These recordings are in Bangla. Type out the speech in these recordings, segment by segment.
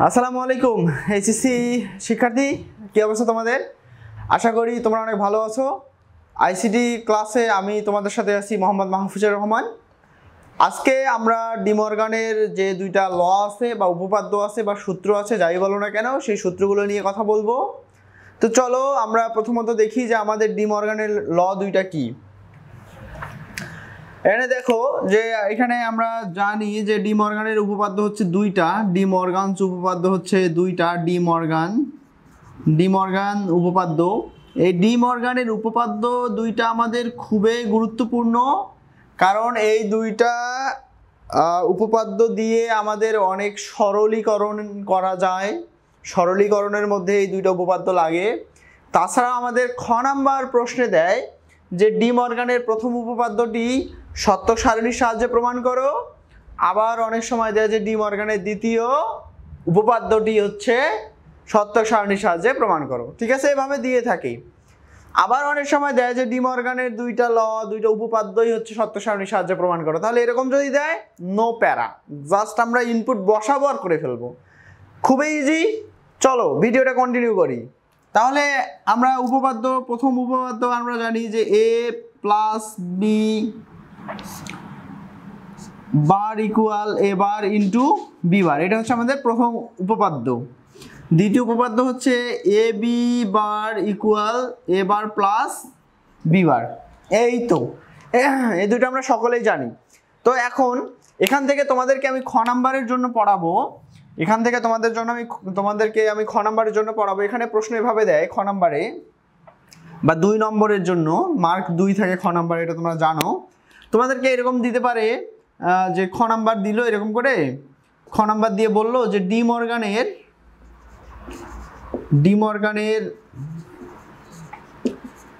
আসসালামু আলাইকুম এইচএসসি শিক্ষার্থী, কি অবস্থা তোমাদের? আশা করি তোমরা অনেক ভালো আছো। আইসিটি ক্লাসে আমি তোমাদের সাথে আছি মোহাম্মদ মাহফুজুর রহমান। আজকে আমরা ডি মর্গানের যে দুইটা ল আছে বা উপপাদ্য আছে বা সূত্র আছে, যাই বলো না কেন, সেই সূত্রগুলো নিয়ে কথা বলবো। তো চলো আমরা প্রথমত দেখি যে আমাদের ডি মর্গানের ল দুইটা কি। এখানে দেখো যে এখানে আমরা জানি যে ডি মর্গানের উপপাদ্য হচ্ছে দুইটা, ডি মর্গানস উপপাদ্য হচ্ছে দুইটা, ডি মর্গান উপপাদ্য। এই ডি মর্গানের উপপাদ্য দুইটা আমাদের খুবই গুরুত্বপূর্ণ, কারণ এই দুইটা উপপাদ্য দিয়ে আমাদের অনেক সরলীকরণ করা যায়। সরলীকরণের মধ্যে এই দুইটা উপপাদ্য লাগে। তাছাড়া আমাদের খ নাম্বার প্রশ্নে দেয় যে ডি মর্গানের প্রথম উপপাদ্যটি সত্য সারণীর সাহায্যে প্রমাণ করো। আবার অনেক সময় দেয় যে ডি মর্গানের দ্বিতীয় উপপাদ্যটি হচ্ছে সত্য সারণীর সাহায্যে প্রমাণ করো। ঠিক আছে, এভাবে দিয়ে থাকি। আবার অনেক সময় দেয় যে ডি মর্গানের দুইটা উপপাদ্যই হচ্ছে সত্য সারণীর সাহায্যে প্রমাণ করো। তাহলে এরকম যদি দেয়, নো প্যারা, জাস্ট আমরা ইনপুট বসাবো আর করে ফেলবো, খুবই ইজি। চলো ভিডিওটা কন্টিনিউ করি। তাহলে আমরা প্রথম উপপাদ্য আমরা জানি যে এ plus B bar equal A bar into B bar, এটা হচ্ছে আমাদের প্রথম উপপাদ্য। দ্বিতীয় উপপাদ্য হচ্ছে A B bar equal A bar plus B বার। এই তো এই দুটো আমরা সকলেই জানি। তো এখন এখান থেকে তোমাদেরকে আমি খ নাম্বারের জন্য পড়াবো। তোমাদেরকে আমি খ নাম্বারের জন্য পড়াবো। এখানে প্রশ্ন এভাবে দেয় খ নাম্বারে বা 2 নম্বরের জন্য, মার্ক 2 থাকে খ নাম্বারে, এটা তোমরা জানো। তোমাদেরকে এরকম দিতে পারে যে খ নাম্বার দিল, এরকম করে খ নাম্বার দিয়ে বললো যে ডি মর্গানের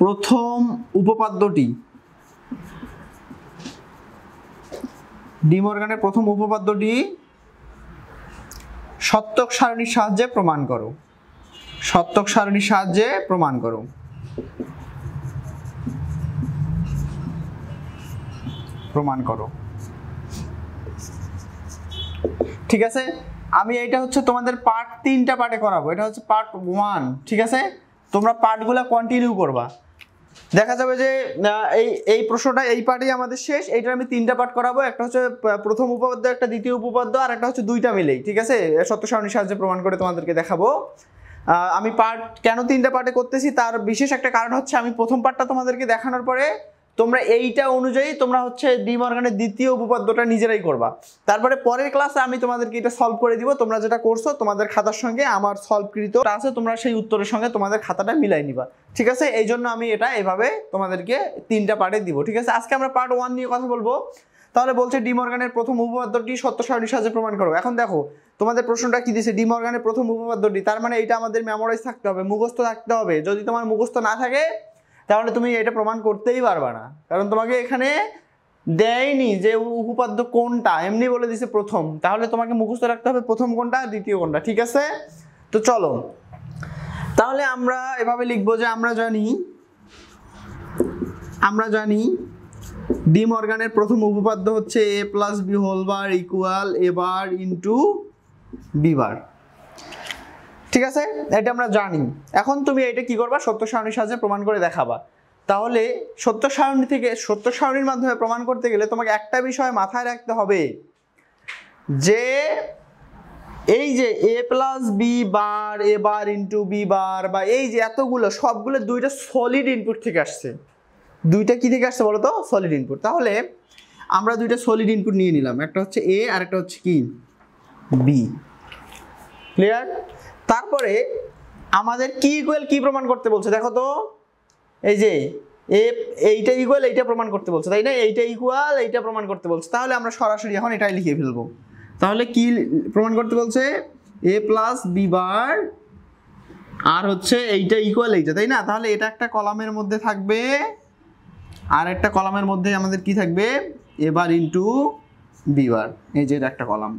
প্রথম উপপাদ্যটি সত্যক সারণীর সাহায্যে প্রমাণ করো। সত্যক সারণীর সাহায্যে প্রমাণ করো। ঠিক আছে, আমি এটা হচ্ছে তোমাদের পার্ট 3টা পার্টে করাবো। এটা হচ্ছে পার্ট 1। ঠিক আছে, তোমরা পার্টগুলো কন্টিনিউ করবা। দেখা যাবে যে এই প্রশ্নটা এই পার্টেই আমাদের শেষ। এইটা আমি 3টা পার্ট করাবো। একটা হচ্ছে প্রথম উপপাদ্য, একটা দ্বিতীয় উপপাদ্য, আর একটা হচ্ছে দুইটা মিলেই। ঠিক আছে, সত্য সারণীর সাহায্যে প্রমাণ করে তোমাদেরকে দেখাবো। আমি পার্ট কেন 3টা পার্টে করতেছি তার বিশেষ একটা কারণ হচ্ছে, আমি প্রথম পার্টটা তোমাদেরকে দেখানোর পরে তোমরা এইটা অনুযায়ী তোমরা হচ্ছে ডি মর্গানের দ্বিতীয় উপপাদ্যটা নিজেরাই করবা। তারপরে পরের ক্লাসে আমি তোমাদেরকে এটা সলভ করে দিব। তোমরা যেটা করছো তোমাদের খাতার সঙ্গে আমার সলভকৃত আছে, তোমরা সেই উত্তরের সঙ্গে তোমাদের খাতাটা মিলাই নিবা। ঠিক আছে, এই জন্য আমি এটা এভাবে তোমাদেরকে 3টা পার্টে দিব। ঠিক আছে, আজকে আমরা পার্ট 1 নিয়ে কথা বলবো। তাহলে বলছে ডি মর্গানের প্রথম উপপাদ্যটি সত্য সারণীর সাহায্যে প্রমাণ করো। এখন দেখো তোমাদের প্রশ্নটা কি দিয়েছে, ডি মর্গানের প্রথম উপপাদ্যটি, তার মানে এটা আমাদের মেমোরাইজ থাকতে হবে, মুখস্থ থাকতে হবে। যদি তোমার মুখস্থ না থাকে তাহলে তুমি এটা প্রমাণ করতেই পারবা না, কারণ তোমাকে এখানে দেয়নি যে উপপাদ্য কোনটা, এমনি বলে দিছে প্রথম। তাহলে তোমাকে মুখস্থ রাখতে হবে প্রথম কোনটা, দ্বিতীয় কোনটা। ঠিক আছে, তো চলো তাহলে আমরা এভাবে লিখবো যে আমরা জানি ডি মর্গানের প্রথম উপপাদ্য হচ্ছে A plus B whole bar equal A bar into B bar. ঠিক আছে, এটা আমরা জানি। এখন তুমি এটা কি করবা, সত্য সারণীর সাহায্যে প্রমাণ করে দেখাবা। তাহলে সত্য সারণীর মাধ্যমে প্রমাণ করতে গেলে তোমাকে একটা বিষয় মাথায় রাখতে হবে, যে এই যে এ প্লাস বি বার এ বার ইন্টু বি বার, বা এই যে এতগুলো সবগুলো দুইটা সলিড ইনপুট থেকে আসছে। দুইটা কি থেকে আসছে বলো তো, সলিড ইনপুট। তাহলে আমরা দুইটা সলিড ইনপুট নিয়ে নিলাম, একটা হচ্ছে এ আর একটা হচ্ছে কি বি। ক্লিয়ার? তারপরে আমাদের কি ইকুয়াল কি প্রমাণ করতে বলছে দেখো তো, এই যে এইটা ইকুয়াল এইটা প্রমাণ করতে বলছে, তাই না? এইটা ইকুয়াল এইটা প্রমাণ করতে বলছে। তাহলে আমরা সরাসরি এখন এটাই লিখে ফেলবো। তাহলে কি প্রমাণ করতে বলছে, এ প্লাস বি বার আর হচ্ছে এইটা ইকুয়াল এইটা, তাই না? তাহলে এটা একটা কলামের মধ্যে থাকবে, আর একটা কলামের মধ্যে আমাদের কি থাকবে, এ বার ইন্টু বি বার। এই যে এটা একটা কলাম।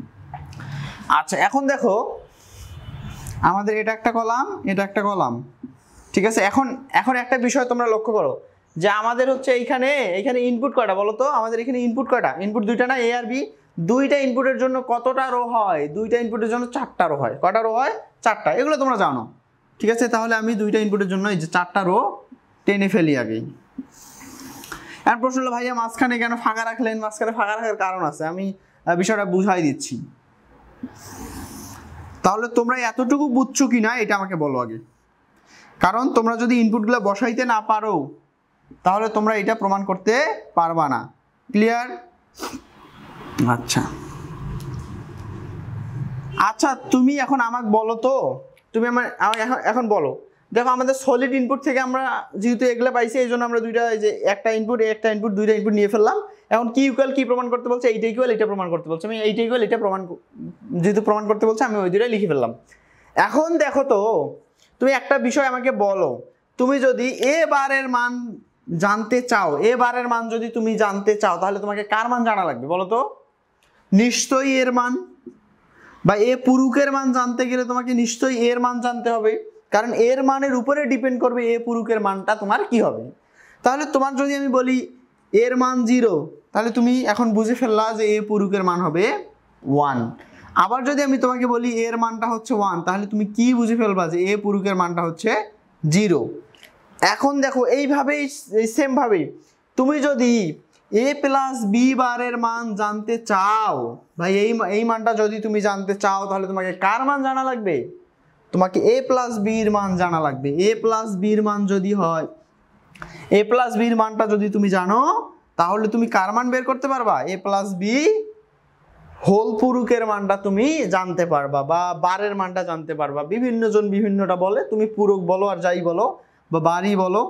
আচ্ছা, এখন দেখো আমাদের এটা একটা কলাম, এটা একটা কলাম। ঠিক আছে, এখন একটা বিষয় তোমরা লক্ষ্য করো যে আমাদের হচ্ছে এইখানে ইনপুট কয়টা বলো তো, আমাদের এখানে ইনপুট কয়টা, ইনপুট দুইটা না, এ আর বি। দুইটা ইনপুটের জন্য কতটা রো হয়? দুইটা ইনপুটের জন্য 4টা রো হয়। কটা রো হয়? 4টা। এগুলো তোমরা জানো, ঠিক আছে? তাহলে আমি দুইটা ইনপুটের জন্য এই যে 4টা রো টেনে ফেলি আগেই। এখন প্রশ্ন হলো ভাইয়া মাঝখানে কেন ফাঁকা রাখলেন? মাঝখানে ফাঁকা রাখার কারণ আছে, আমি বিষয়টা বুঝাই দিচ্ছি। তাহলে তোমরা এতটুকু বুঝছো কি না এটা আমাকে বলো আগে, কারণ তোমরা যদি ইনপুটগুলো বসাইতে না পারো তাহলে তোমরা এটা প্রমাণ করতে পারবা না। ক্লিয়ার? আচ্ছা আচ্ছা, তুমি এখন আমাকে বলো তো, তুমি আমাকে এখন বলো। দেখো আমাদের সলিড ইনপুট থেকে আমরা যেহেতু এগুলো পাইছি এই জন্য আমরা দুইটা, এই যে একটা ইনপুট দুইটা ইনপুট নিয়ে ফেললাম। এখন কি ইকুয়াল কি প্রমাণ করতে বলছে? এইটা ইকুয়াল এটা প্রমাণ করতে বলছে। আমি এইটা ইকুয়াল এটা যেহেতু প্রমাণ করতে বলছে আমি ওই দুইটাই লিখে ফেললাম। এখন দেখো তো, তুমি একটা বিষয় আমাকে বলো, তুমি যদি এ বারের মান জানতে চাও, এ বারের মান যদি তুমি জানতে চাও তাহলে তোমাকে কার মান জানা লাগবে বলো তো? নিশ্চয়ই এর মান, বা এ পুরুকের মান জানতে গেলে তোমাকে নিশ্চয়ই এর মান জানতে হবে, কারণ এর মানের উপরে ডিপেন্ড করবে এ পুরুকের মানটা তোমার কি হবে। তাহলে তোমার যদি আমি বলি এর মান 0, তাহলে তুমি এখন বুঝে ফেললা যে এ পুরুকের মান হবে 1। আবার যদি আমি তোমাকে বলি এর মানটা হচ্ছে 1, তাহলে তুমি কি বুঝে ফেলবা যে এ পুরুকের মানটা হচ্ছে 0। এখন দেখো এইভাবেই সেম ভাবে তুমি যদি এ প্লাস বি বারের মান জানতে চাও, ভাই এই মানটা যদি তুমি জানতে চাও তাহলে তোমাকে কার মান জানা লাগবে? তোমাকে এ প্লাস বির মান জানা লাগবে। এ প্লাস বির মান যদি হয়, এ প্লাস বির মানটা যদি তুমি জানো তাহলে তুমি কার মান বের করতে পারবা? এ প্লাস বি হোল পুরুকের মানটা তুমি জানতে পারবা, বা বারের মানটা জানতে পারবা। বিভিন্ন জন বিভিন্নটা বলে, তুমি পুরুক বলো আর যাই বলো বা বারই বলো,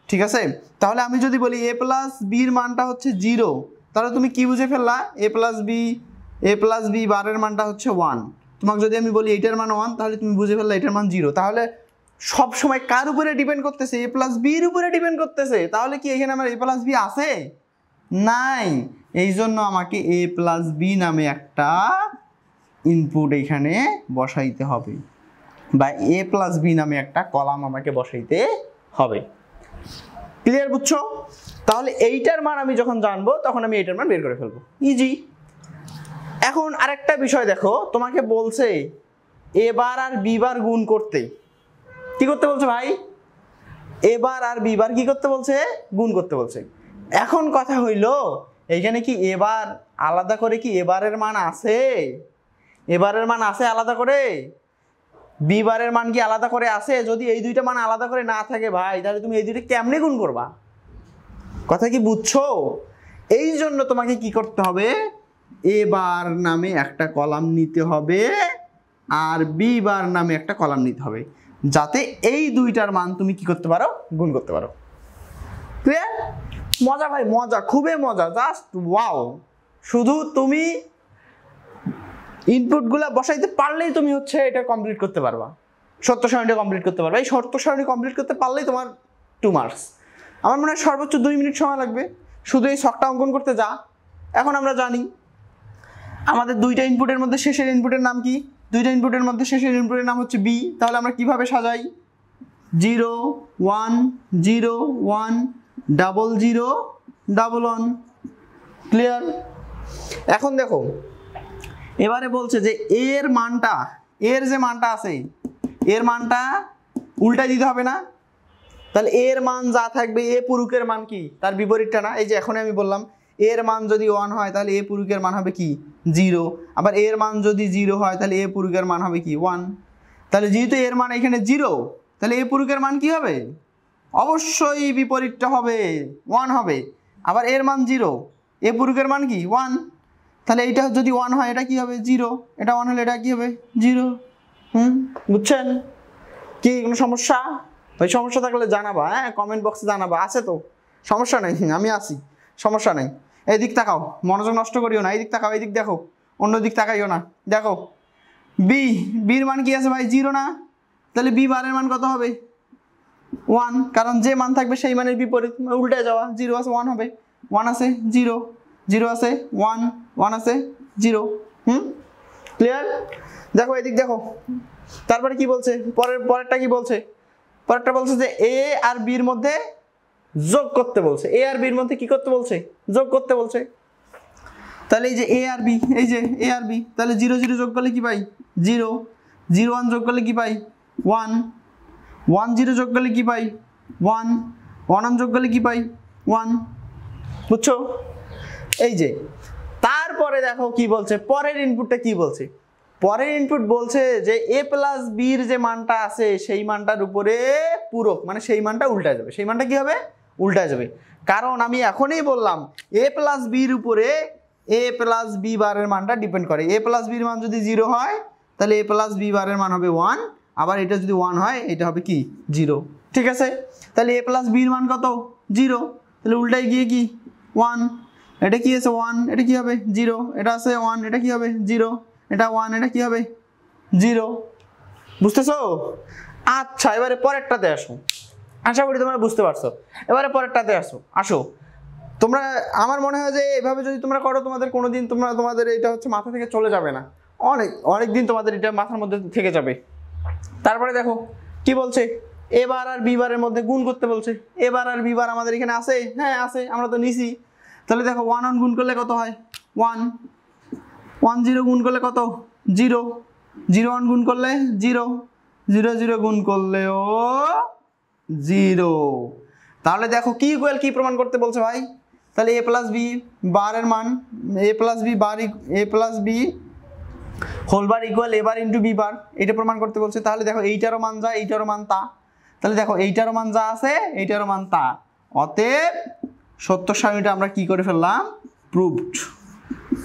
ঠিক আছে? তাহলে আমি যদি বলি এ প্লাস বির মানটা হচ্ছে 0, তাহলে তুমি কি বুঝে ফেললা? এ প্লাস বি বারের মানটা হচ্ছে 1। তোমাকে যদি আমি বলি এটার মান 1, তাহলে তুমি বুঝে ফেললা এটার মান 0। তাহলে সব সময় কার উপরে ডিপেন্ড করতেছে? এ প্লাস বির উপরে ডিপেন্ড করতেছে। তাহলে কি এখানে আমার এ প্লাস বি আছে? নাই। এই জন্য আমাকে এ প্লাস বি নামে একটা ইনপুট এখানে বসাইতে হবে, বা এ প্লাস বি নামে একটা কলাম আমাকে বসাইতে হবে। ক্লিয়ার? বুঝছো? তাহলে এইটার মান আমি যখন জানবো তখন আমি এইটার মান বের করে ফেলবো, ইজি। এখন আরেকটা বিষয় দেখো, তোমাকে বলছে এ বার আর বি বার গুণ করতে। কি করতে বলছে ভাই? এ বার আর বি বার কি করতে বলছে? গুণ করতে বলছে। এখন কথা হইলো, এইখানে কি এবার আলাদা করে কি এবারের মান আছে? এবারের মান আছে আলাদা করে? বি বারের মান কি আলাদা করে আছে? যদি এই দুইটা মান আলাদা করে না থাকে ভাই, তাহলে তুমি এই দুইটা কেমনে গুণ করবা? কথা কি বুঝছো? এই জন্য তোমাকে কি করতে হবে? এ বার নামে একটা কলাম নিতে হবে আর বি বার নামে একটা কলাম নিতে হবে, যাতে এই দুইটার মান তুমি কি করতে পারো? গুণ করতে পারো। ক্লিয়ার? মজা ভাই, মজা, খুবই মজা, জাস্ট ওয়াও। শুধু তুমি ইনপুটগুলো বসাইতে পারলেই তুমি হচ্ছে এটা কমপ্লিট করতে পারবা, সত্য সারণীটা কমপ্লিট করতে পারবা। এই সত্য সারণী কমপ্লিট করতে পারলেই তোমার 2 মার্কস। আমার মনে হয় সর্বোচ্চ 2 মিনিট সময় লাগবে শুধু এই ছকটা অঙ্কন করতে। যা এখন আমরা জানি আমাদের দুইটা ইনপুটের মধ্যে শেষের ইনপুটের নাম কি? দুইটা ইনপুটের মধ্যে শেষের ইনপুটের নাম হচ্ছে বি। তাহলে আমরা কিভাবে সাজাই? 0 1 0 1 0 0 1 1। ক্লিয়ার? এখন দেখো এবারে বলছে যে এর মানটা, এর যে মানটা আছে এর মানটা উল্টাই দিতে হবে না? তাহলে এর মান যা থাকবে এ পুরুকের মান কি তার বিপরীতটা না? এই যে এখন আমি বললাম এর মান যদি 1 হয় তাহলে এ পুরুকের মান হবে কি? 0। আবার এর মান যদি 0 হয় তাহলে এ পুরুকের মান হবে কি? 1। তাহলে যেহেতু এর মান এখানে 0, তাহলে এ পুরুকের মান কি হবে? অবশ্যই বিপরীতটা হবে, 1 হবে। আবার এর মান 0, এ পুরুকের মান কি? 1। তাহলে এইটা যদি 1 হয় এটা কি হবে? 0। এটা 1 হলে এটা কি হবে? 0। বুঝছেন? কি কোনো সমস্যা? ওই সমস্যা থাকলে জানাবা, হ্যাঁ, কমেন্ট বক্সে জানাবা। আছে তো, সমস্যা নেই, আমি আছি, সমস্যা নেই। এই দিক তাকাও, মনোযোগ নষ্ট করিও না। এই দিক তাকাও, এই দিক দেখো, অন্য দিক তাকাইও না। দেখো বির মান কি আছে ভাই? 0 না? তাহলে বি বারের মান কত হবে? 1, কারণ যে মান থাকবে সেই মানের বিপরীত, উল্টে যাওয়া। 0 আছে 1 হবে, 1 আছে 0, 0 আছে 1, 1 আছে 0। ক্লিয়ার? দেখো এদিক দেখো, তারপরে কি বলছে? পরেরটা কি বলছে? পরেরটা বলছে যে এ আর বির মধ্যে যোগ করতে বলছে। এ আর বির মধ্যে কি করতে বলছে? যোগ করতে বলছে। তাহলে এই যে এ আর বি, এই যে এ আর বি, তাহলে 0 0 যোগ করলে কি পাই 0, 0 1 যোগ করলে কি পাই 1, 1 0 যোগ করলে কি পাই 1, 1 1 যোগ করলে কি পাই 1, বুঝছো? এই যে তারপরে দেখো কি বলছে, পরের ইনপুটটা কি বলছে, পরের ইনপুট বলছে যে এ প্লাস বির যে মানটা আছে সেই মানটার উপরে পূরক, মানে সেই মানটা উল্টা যাবে, সেই মানটা কি হবে উল্টা যাবে। কারণ আমি এখনই বললাম এ প্লাস বির উপরে এ প্লাস বি বারের মানটা ডিপেন্ড করে। এ প্লাস বির মান যদি 0 হয় তাহলে এ প্লাস বি বারের মান হবে 1, আবার এটা যদি 1 হয় এটা হবে কি 0, ঠিক আছে? তাহলে এ প্লাস বির মান কত 0, তাহলে উল্টায় গিয়ে কি 1, এটা কি আছে 1, এটা কি হবে 0, এটা আছে 1, এটা কি হবে 0, এটা 1, এটা কি হবে 0, বুঝতেছো? আচ্ছা এবারে পরেরটাতে আসো, আশা করি তোমরা বুঝতে পারছো। এবারে পরেরটাতে আসো তোমরা, আমার মনে হয় যে এভাবে যদি তোমরা করো তোমাদের কোনোদিন তোমাদের এটা হচ্ছে মাথা থেকে চলে যাবে না, অনেক দিন তোমাদের এটা মাথার মধ্যে থেকে যাবে। তারপরে দেখো কি বলছে, এ বার আর বি বারের মধ্যে গুণ করতে বলছে। এ বার আর বি বার আমাদের এখানে আছে, হ্যাঁ আছে, আমরা তো নিছি। তাহলে দেখো 1 1 গুণ করলে কত হয় 1, 1 0 গুণ করলে কত 0, 0 1 গুণ করলে 0, 0 0 গুণ করলেও 0। তাহলে দেখো কি ইকুয়াল কি প্রমাণ করতে বলছে ভাই, তাহলে এ প্লাস বি বারের মান, A plus B bar, A plus B whole bar equal A bar into B bar, এটা প্রমাণ করতে বলছে। তাহলে দেখো এইটারও মান যা এইটারও মান তা, তাহলে দেখো এইটারও মান যা আছে এইটারও মান তা, অতএব সত্য সারণীটা আমরা কি করে ফেললাম প্রুভড।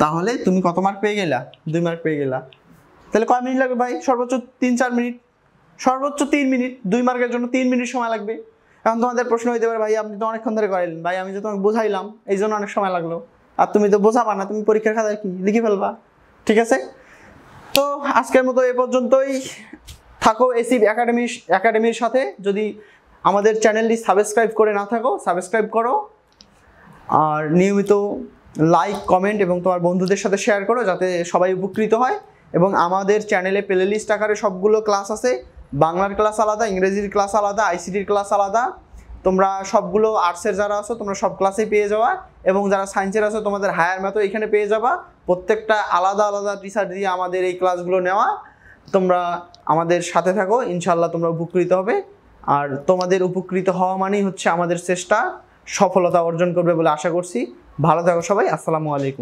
তাহলে তুমি কত মার্ক পেয়ে গেলা 2 মার্ক পেয়ে গেলা। তাহলে কয় মিনিট লাগবে ভাই, সর্বোচ্চ 3-4 মিনিট, সর্বোচ্চ 3 মিনিট, 2 মার্কের জন্য 3 মিনিট সময় লাগবে। এখন তোমাদের প্রশ্ন হইতে পারে ভাই আপনি তো অনেকক্ষণ ধরে করাইলেন, ভাই আমি তো তোমাকে বোঝাইলাম এই জন্য অনেক সময় লাগলো, আর তুমি তো বোঝাবা না, তুমি পরীক্ষার খাতায় কি লিখে ফেলবা, ঠিক আছে? তো আজকের মতো এ পর্যন্তই থাকো এসিভ একাডেমির সাথে। যদি আমাদের চ্যানেলটি সাবস্ক্রাইব করে না থাকো সাবস্ক্রাইব করো, আর নিয়মিত লাইক কমেন্ট এবং তোমার বন্ধুদের সাথে শেয়ার করো যাতে সবাই উপকৃত হয়। এবং আমাদের চ্যানেলে প্লেলিস্ট আকারে সবগুলো ক্লাস আছে, বাংলার ক্লাস আলাদা, ইংরেজির ক্লাস আলাদা, আইসিটির ক্লাস আলাদা। তোমরা সবগুলো আর্টসের যারা আছো তোমরা সব ক্লাসেই পেয়ে যাবা, এবং যারা সায়েন্সের আছো তোমাদের হায়ার ম্যাথও এখানে পেয়ে যাবা। প্রত্যেকটা আলাদা আলাদা টিচার দিয়ে আমাদের এই ক্লাসগুলো নেওয়া। তোমরা আমাদের সাথে থাকো, ইনশাল্লাহ তোমরা উপকৃত হবে। আর তোমাদের উপকৃত হওয়া মানেই হচ্ছে আমাদের চেষ্টা সফলতা অর্জন করবে বলে আশা করছি। ভালো থাকো সবাই, আসসালামু আলাইকুম।